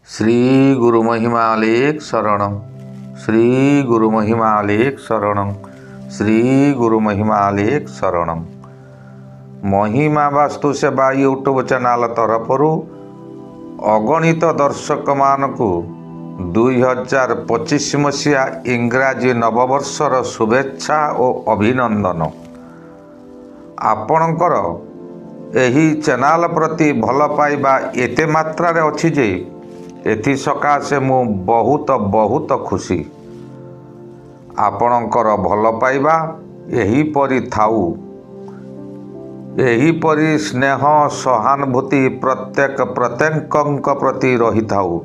श्री गुरु महिमालेख शरणं श्री गुरु महिमालेख शरणं श्री गुरु महिमालेख शरणं। महिमा वास्तु सेवा यूट्यूब चैनल तरफरु अगणित दर्शक मानकु 2025 मसीहा इंग्राजी नववर्षर शुभेच्छा और अभिनंदन। आपणकर एही चैनल प्रति भल पाइबा एते मात्रा रे अछि जे एथि सकाशे मु बहुत खुशी। आपणकर भल पाइबा एही परि थाउ, एही परि स्नेह सहानुभूति प्रत्येक प्रति रही थाउ।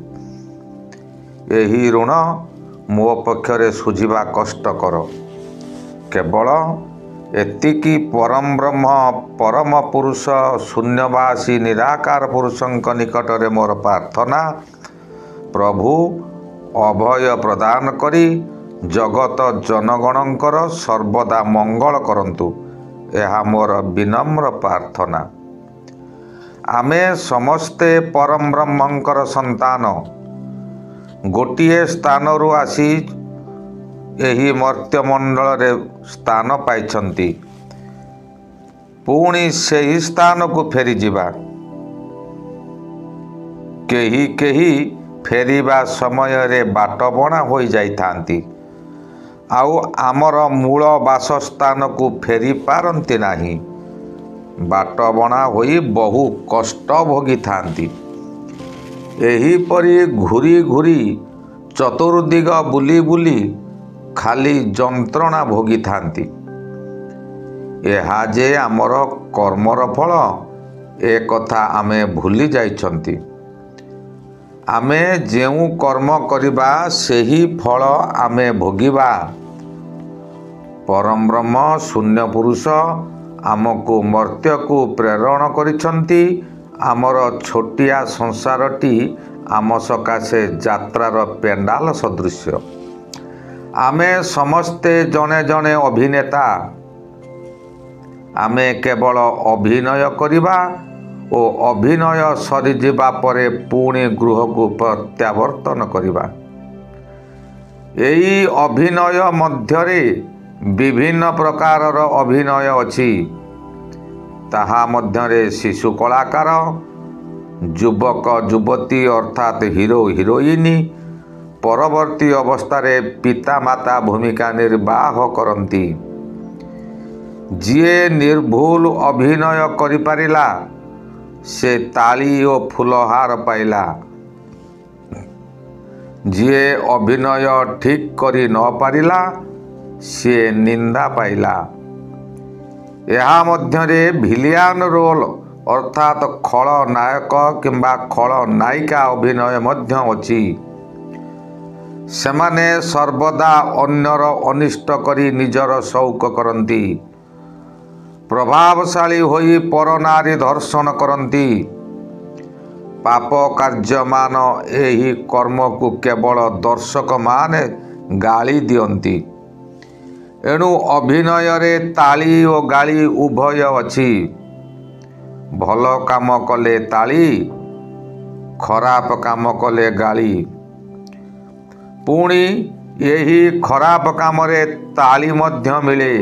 एही ऋण मो पक्षरे सुझिबा कष्टकर। केवल एतिकी परम ब्रह्म परम पुरुष शून्यवासी निराकार पुरुषंक निकटरे मोर प्रार्थना, प्रभु अभय प्रदान करी जगत जनगणंकर सर्वदा मंगल करंतु, यह मोर विनम्र प्रार्थना। आमे समस्ते परम ब्रह्मंकर संतान गोटिए स्थानरू आसी एही मर्त्यमंडल रे स्थान पाइछंती, पुणी सेही स्थान को फेरी जिबा। केही केही फेरिबा समय रे बाट बणा होई जाइथांती, आउ आमर मूल वासस्थान को फेरी पारंती नाही। बाट बणा होई बहु कष्ट भोगी थांती। एही परि घुरी घुरी चतुर्दिग बुली बुली खाली जंत्रणा भोगी थांती। एहा जे आमर कर्मर फल, ए कथा आमे भूली जाइछंती। आमे जेउ कर्म करिबा सेही फल आमे भोगिबा। परम ब्रह्म शून्य पुरुष आमको मर्त्य को प्रेरण करिछंती। आमर छोटिया संसारटी आम सकाशे यात्रार पेंडाल सदृश। आमे समस्ते जने जने अभिनेता। आमे केवल अभिनय करिबा ओ अभिनय सरीजिबा परे पुणी गृह को प्रत्यावर्तन करिबा। एई अभिनय मध्यरे विभिन्न प्रकारर अभिनय अछि। ताहा मध्यरे शिशु कलाकार, युवक युवती अर्थात हिरो हिरोइनी परवर्ती अवस्थारे पिता माता भूमिका निर्वाह करती। जिए निर्भूल अभिनय करिपारिला से ताली और फुलहार पाइला। जिए अभिनय ठीक करी न पारिला से निंदा पाइला। यहाँ मध्यरे भिलियन रोल अर्थात खल नायक किंबा खल नायिका अभिनय मध्य अछि। सेमाने सर्वदा अन्यर अनिष्ट करी निजर शौक करती। प्रभावशाली होई परनारी दर्शन करती। पाप कार्य मान एही कर्म को केवल दर्शक माने गाली दियंती। एणु अभिनय रे ताली और गाली उभय अछि। भल काम कले ताली, खराब काम कले गाली। पुणी यही खराब काम रे ताली मध्य मिले।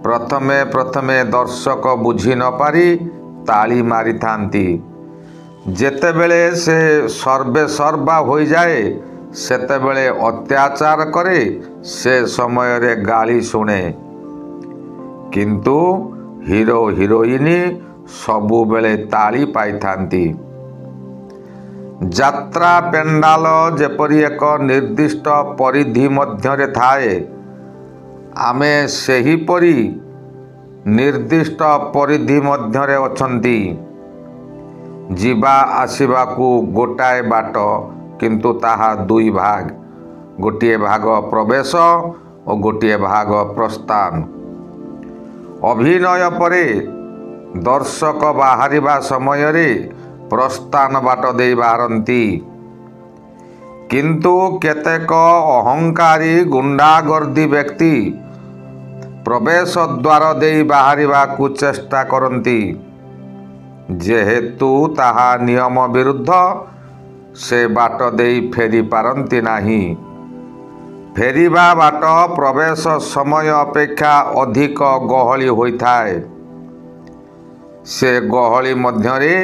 प्रथमे दर्शक बुझी न पारी ताली मारी थांती। जेतेबेले से सर्वे सर्वा हो जाए सेतेबेले अत्याचार करे, से समय रे गाली शुणे। किंतु हिरो हिरोइनी सबु बेले ताली पाई थांती। यात्रा पेंडाल जेपरि एक निर्दिष्ट परिधि मध्यरे थाए, आमे सेही परि निर्दिष्ट परिधि मध्यरे अछंती। जीवा आसिबा को गोटाए बाट, किंतु ताहा दुई भाग। गोटिए भाग प्रवेश और गोटिए भाग प्रस्थान। अभिनय परे दर्शक बाहरिबा समय रे प्रस्थान बाट दे बाहरती। किंतु केतेक अहंकारी गुंडागर्दी व्यक्ति प्रवेश द्वार दे बाहरिबा को चेष्टा करती। जेहेतु ताहा नियम विरुद्ध, ସେ ବାଟ ଦେଇ ଫେରି ପାରନ୍ତି ନାହିଁ। ଫେରିବା ବାଟ ପ୍ରବେଶ ସମୟ ଅପେକ୍ଷା ଅଧିକ ଗହଳି ହୋଇଥାଏ। ସେ ଗହଳି ମଧ୍ୟରେ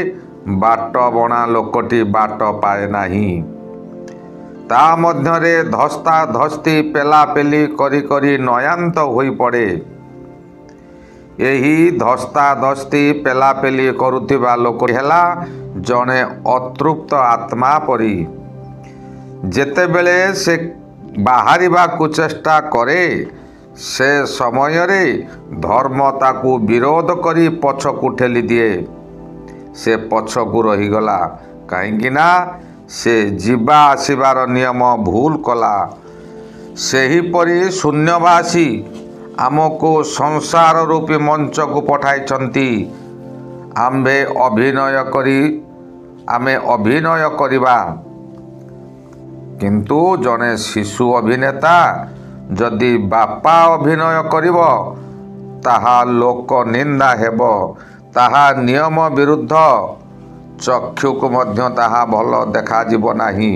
ବାଟ ବଣା ଲୋକଟି ବାଟ ପାଏ ନାହିଁ। ତା ମଧ୍ୟରେ ଧସ୍ତାଧସ୍ତି ପେଲାପେଲି କରି କରି ନୟାନ୍ତ ହୋଇପଡ଼େ। ଏହି ଧସ୍ତାଧସ୍ତି ପେଲାପେଲି କରୁଥିବା ଲୋକଟି ହେଲା ଜଣେ ଅତୃପ୍ତ ଆତ୍ମା ପରି। ଯେତେବେଳେ ସେ ବାହାରିବାକୁ ଚେଷ୍ଟା କରେ, ସେ ସମୟରେ ଧର୍ମ ତାକୁ ବିରୋଧ କରି ପଛକୁ ଠେଲି ଦିଏ। ସେ ପଛକୁ ରହିଗଲା, କାହିଁକି ନା ସେ ଯିବା ଆସିବାର ନିୟମ ଭୁଲ କଲା। ସେହିପରି ଶୂନ୍ୟବାସୀ ଆମକୁ ସଂସାର ରୂପୀ ମଞ୍ଚକୁ ପଠାଇଛନ୍ତି। ଆମେ ଅଭିନୟ କରିବା। କିନ୍ତୁ ଜଣେ ଶିଶୁ ଅଭିନେତା ଯଦି ବାପା ଅଭିନୟ କରିବ, ତାହା ଲୋକ ନିନ୍ଦା ହେବ, ତାହା ନିୟମ ବିରୁଦ୍ଧ। ଚକ୍ଷୁକୁ ମଧ୍ୟ ତାହା ଭଲ ଦେଖାଯିବ ନାହିଁ।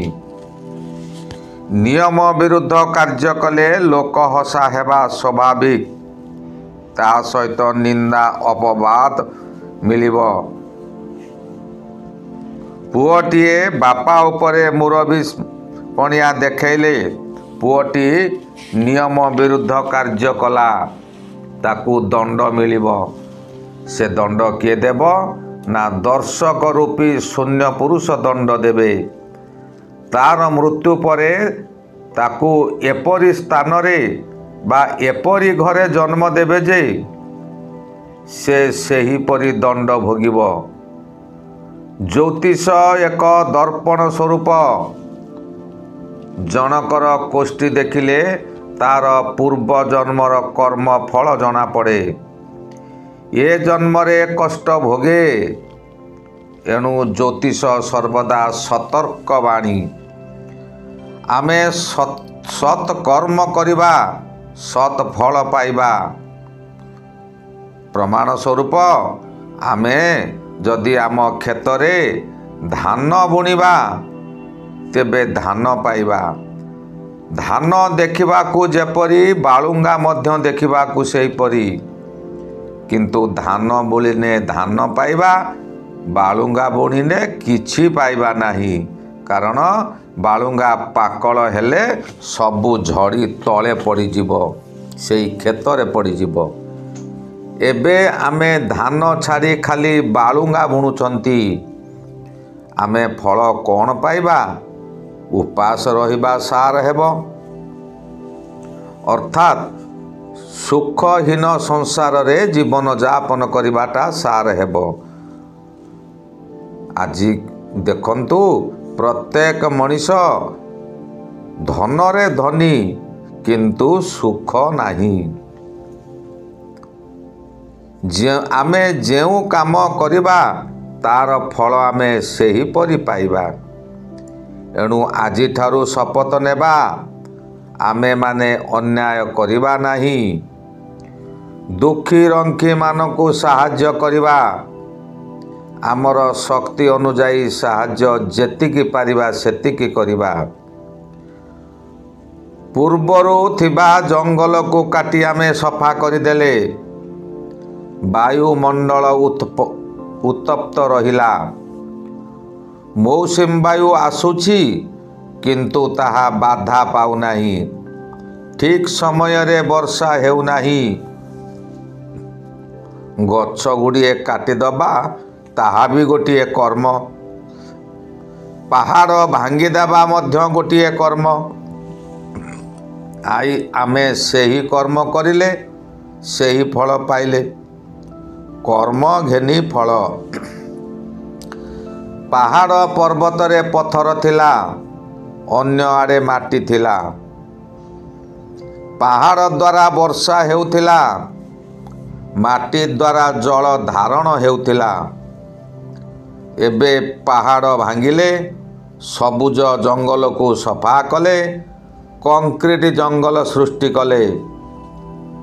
ନିୟମ ବିରୁଦ୍ଧ କାର୍ଯ୍ୟ କଲେ ଲୋକ ହସା ହେବା ସ୍ୱାଭାବିକ। ତା ସହିତ ନିନ୍ଦା ଅପବାଦ ମିଳିବ। ପୁଅଟିଏ ବାପା ଉପରେ ମୁରବି ପଣିଆ ଦେଖାଇଲେ, ପୁଅଟି ନିୟମ ବିରୁଦ୍ଧ କାର୍ଯ୍ୟ କଲା, ତାକୁ ଦଣ୍ଡ ମିଳିବ। ସେ ଦଣ୍ଡ କିଏ ଦେବ? ନା ଦର୍ଶକ ରୂପୀ ଶୂନ୍ୟ ପୁରୁଷ ଦଣ୍ଡ ଦେବେ। ତାର ମୃତ୍ୟୁ ପରେ ତାକୁ ଏପରି ସ୍ଥାନରେ ବା ଏପରି ଘରେ ଜନ୍ମ ଦେବେ ଯେ ସେ ସେହିପରି ଦଣ୍ଡ ଭୋଗିବ। ଜ୍ୟୋତିଷ ଏକ ଦର୍ପଣ ସ୍ୱରୂପ। ଜଣକର କୋଷ୍ଠୀ ଦେଖିଲେ ତାର ପୂର୍ବ ଜନ୍ମର କର୍ମ ଫଳ ଜଣାପଡ଼େ। ଏ ଜନ୍ମରେ କଷ୍ଟ ଭୋଗେ। ଏଣୁ ଜ୍ୟୋତିଷ ସର୍ବଦା ସତର୍କବାଣୀ। ଆମେ ସତ୍ କର୍ମ କରିବା, ସତ୍ ଫଳ ପାଇବା। ପ୍ରମାଣ ସ୍ୱରୂପ ଆମେ ଯଦି ଆମ କ୍ଷେତରେ ଧାନ ବୁଣିବା, ତେବେ ଧାନ ପାଇବା। ଧାନ ଦେଖିବାକୁ ଯେପରି, ବାଳୁଙ୍ଗା ମଧ୍ୟ ଦେଖିବାକୁ ସେହିପରି। କିନ୍ତୁ ଧାନ ବୁଣିଲେ ଧାନ ପାଇବା, ବାଳୁଙ୍ଗା ବୁଣିଲେ କିଛି ପାଇବା ନାହିଁ। କାରଣ ବାଳୁଙ୍ଗା ପାକଳ ହେଲେ ସବୁ ଝଡ଼ି ତଳେ ପଡ଼ିଯିବ, ସେଇ କ୍ଷେତରେ ପଡ଼ିଯିବ। ଏବେ ଆମେ ଧାନ ଛାଡ଼ି ଖାଲି ବାଳୁଙ୍ଗା ବୁଣୁଛନ୍ତି। ଆମେ ଫଳ କ'ଣ ପାଇବା? ଉପାସ ରହିବା ସାର ହେବ। ଅର୍ଥାତ୍ ସୁଖହୀନ ସଂସାରରେ ଜୀବନ ଯାପନ କରିବାଟା ସାର ହେବ। ଆଜି ଦେଖନ୍ତୁ, ପ୍ରତ୍ୟେକ ମଣିଷ ଧନରେ ଧନୀ, କିନ୍ତୁ ସୁଖ ନାହିଁ। ଆମେ ଯେଉଁ କାମ କରିବା, ତାର ଫଳ ଆମେ ସେହିପରି ପାଇବା। ଏଣୁ ଆଜିଠାରୁ ଶପଥ ନେବା, ଆମେମାନେ ଅନ୍ୟାୟ କରିବା ନାହିଁ। ଦୁଃଖୀ ରଙ୍କିମାନଙ୍କୁ ସାହାଯ୍ୟ କରିବା। ଆମର ଶକ୍ତି ଅନୁଯାୟୀ ସାହାଯ୍ୟ ଯେତିକି ପାରିବା ସେତିକି କରିବା। ପୂର୍ବରୁ ଥିବା ଜଙ୍ଗଲକୁ କାଟି ଆମେ ସଫା କରିଦେଲେ ବାୟୁମଣ୍ଡଳ ଉତ୍ତପ୍ତ ରହିଲା। ମୌସୁମୀ ବାୟୁ ଆସୁଛି, କିନ୍ତୁ ତାହା ବାଧା ପାଉନାହିଁ। ଠିକ୍ ସମୟରେ ବର୍ଷା ହେଉନାହିଁ। ଗଛ ଗୁଡ଼ିଏ କାଟିଦେବା, ତାହା ବି ଗୋଟିଏ କର୍ମ। ପାହାଡ଼ ଭାଙ୍ଗିଦେବା ମଧ୍ୟ ଗୋଟିଏ କର୍ମ। ଆମେ ସେହି କର୍ମ କରିଲେ ସେହି ଫଳ ପାଇଲେ। କର୍ମ ଘେନି ଫଳ। ପାହାଡ଼ ପର୍ବତରେ ପଥର ଥିଲା, ଅନ୍ୟ ଆଡ଼େ ମାଟି ଥିଲା। ପାହାଡ଼ ଦ୍ୱାରା ବର୍ଷା ହେଉଥିଲା, ମାଟି ଦ୍ୱାରା ଜଳ ଧାରଣ ହେଉଥିଲା। ଏବେ ପାହାଡ଼ ଭାଙ୍ଗିଲେ, ସବୁଜ ଜଙ୍ଗଲକୁ ସଫା କଲେ, କଂକ୍ରିଟ ଜଙ୍ଗଲ ସୃଷ୍ଟି କଲେ।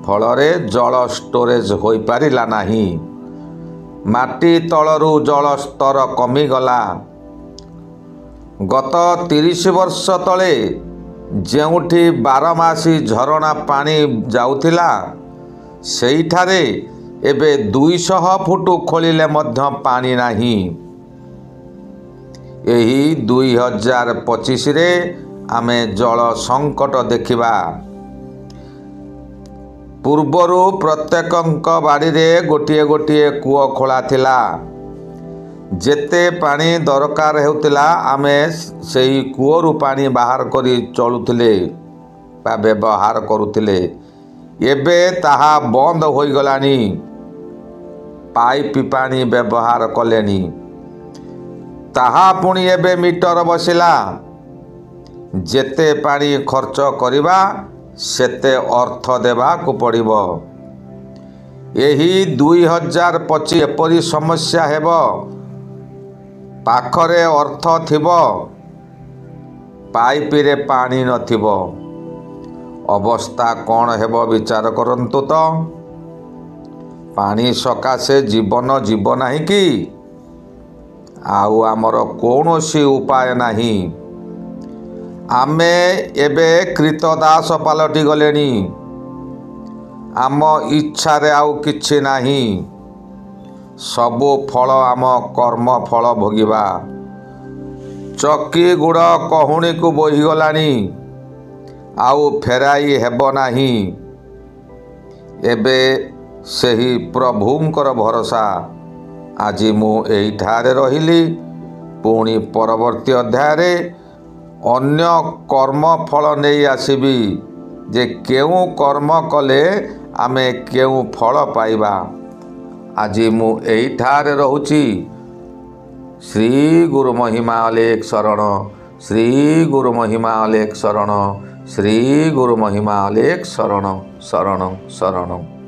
ଫଳରେ ଜଳ ଷ୍ଟୋରେଜ ହୋଇପାରିଲା ନାହିଁ। ମାଟି ତଳରୁ ଜଳ ସ୍ତର କମିଗଲା। ଗତ 30 ବର୍ଷ ତଳେ ଯେଉଁଠି ବାରମାସୀ ଝରଣା ପାଣି ଯାଉଥିଲା ସେଇଠାରେ ଏବେ 200 ଫୁଟ ଖୋଳିଲେ ମଧ୍ୟ ପାଣି ନାହିଁ। ଏହି 2025ରେ ଆମେ ଜଳ ସଙ୍କଟ ଦେଖିବା। ପୂର୍ବରୁ ପ୍ରତ୍ୟେକଙ୍କ ବାଡ଼ିରେ ଗୋଟିଏ ଗୋଟିଏ କୂଅ ଖୋଳା ଥିଲା। ଯେତେ ପାଣି ଦରକାର ହେଉଥିଲା ଆମେ ସେହି କୂଅରୁ ପାଣି ବାହାର କରି ଚଳୁଥିଲେ ବା ବ୍ୟବହାର କରୁଥିଲେ। ଏବେ ତାହା ବନ୍ଦ ହୋଇଗଲାଣି। ପାଇପ୍ ପାଣି ବ୍ୟବହାର କଲେଣି। ତାହା ପୁଣି ଏବେ ମିଟର ବସିଲା। ଯେତେ ପାଣି ଖର୍ଚ୍ଚ କରିବା ସେତେ ଅର୍ଥ ଦେବାକୁ ପଡ଼ିବ। ଏହି 2025 ଏପରି ସମସ୍ୟା ହେବ, ପାଖରେ ଅର୍ଥ ଥିବ, ପାଇପରେ ପାଣି ନଥିବ। ଅବସ୍ଥା କ'ଣ ହେବ ବିଚାର କରନ୍ତୁ ତ। ପାଣି ସକାଶେ ଜୀବନ ଯିବ ନାହିଁ କି? ଆଉ ଆମର କୌଣସି ଉପାୟ ନାହିଁ। ଆମେ ଏବେ କ୍ରୀତଦାସ ପାଲଟି ଗଲେଣି। ଆମ ଇଚ୍ଛାରେ ଆଉ କିଛି ନାହିଁ। ସବୁ ଫଳ ଆମ କର୍ମ ଫଳ ଭୋଗିବା। ଚକି ଗୁଡ଼ କହୁଣୀକୁ ବୋହିଗଲାଣି, ଆଉ ଫେରାଇ ହେବ ନାହିଁ। ଏବେ ସେହି ପ୍ରଭୁଙ୍କର ଭରସା। ଆଜି ମୁଁ ଏଇଠାରେ ରହିଲି। ପୁଣି ପରବର୍ତ୍ତୀ ଅଧ୍ୟାୟରେ ଅନ୍ୟ କର୍ମ ଫଳ ନେଇ ଆସିବି ଯେ କେଉଁ କର୍ମ କଲେ ଆମେ କେଉଁ ଫଳ ପାଇବା। ଆଜି ମୁଁ ଏଇଠାରେ ରହୁଛି। ଶ୍ରୀ ଗୁରୁ ମହିମା ଅଲେଖ ଶରଣ। ଶ୍ରୀ ଗୁରୁ ମହିମା ଅଲେଖ ଶରଣ। ଶ୍ରୀ ଗୁରୁ ମହିମା ଅଲେଖ ଶରଣ ଶରଣ ଶରଣ।